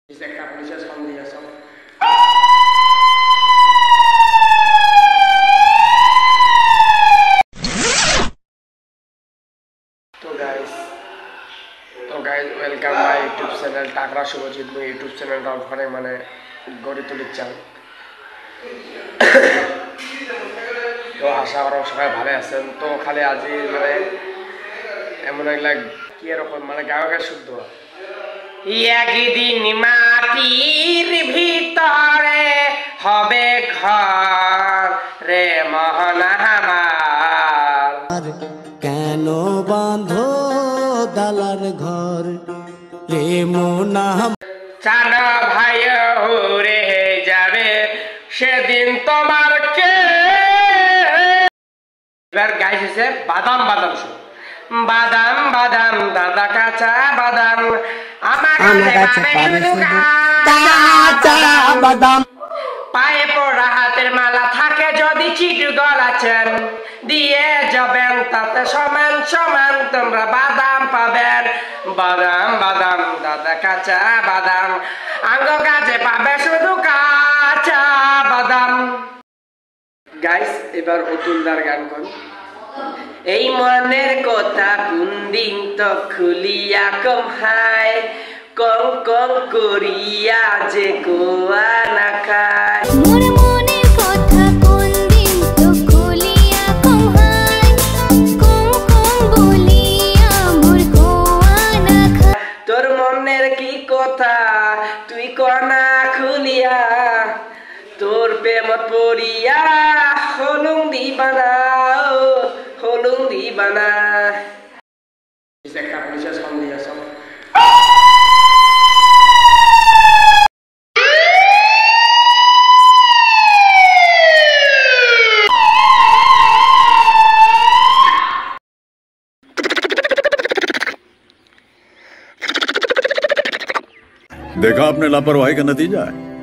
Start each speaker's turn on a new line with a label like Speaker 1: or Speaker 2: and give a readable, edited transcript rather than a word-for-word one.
Speaker 1: Dice Caprichos con Dios. तो guys welcome my YouTube channel टाकरा शुभजीत मैं यूट्यूब चैनल ওখানে মানে গড়ে তুলেছি তো আশা করি সবাই ভালো আছেন তো খালি আজি মানে এমন একটা কি এরকম মানে গায়কের শুদ্ধ একদিন মাটির ভিতরে হবে ঘর রে মহনা আমার
Speaker 2: কেন বাঁধো দালার ঘর রে মোনা
Speaker 1: চানা ভাই উড়ে যাবে সেদিন তোমার কে এবার গাইছে বাদাম বাদাম বাদাম বাদাম দাদা কাঁচা বাদাম আমার কাছে পাবে শুধু কাঁচা
Speaker 2: বাদাম
Speaker 1: পায়ে পড়া হাতের মালা থাকে যদি চিটু গলাছেন দিয়ে যাবেন তাতে সমান সমান তোমরা বাদাম পাবেন বাদাম বাদাম দাদা কাঁচা বাদাম আঙ্গ কাছে পাবে শুধু কাঁচা বাদাম গাইস এবার অতুলদার গান কোন এই মনের কথা কোন দিন তো খুলিয়া কম হাই কম কম করিয়া যে কোয়া না খায়
Speaker 3: মোর মনের কথা কোন দিন তো খুলিয়া কম হাই কম কম বলিয়া মোর কোয়া না খায়
Speaker 1: তোর মনের কি কথা তুই কনা খুলিয়া তোর প্রেমত পড়িয়া হলুং দিবানা হলুং দিবানা একটা পুলিশের সঙ্গে আছে
Speaker 4: देखा आपने लापरवाही का नतीजा है।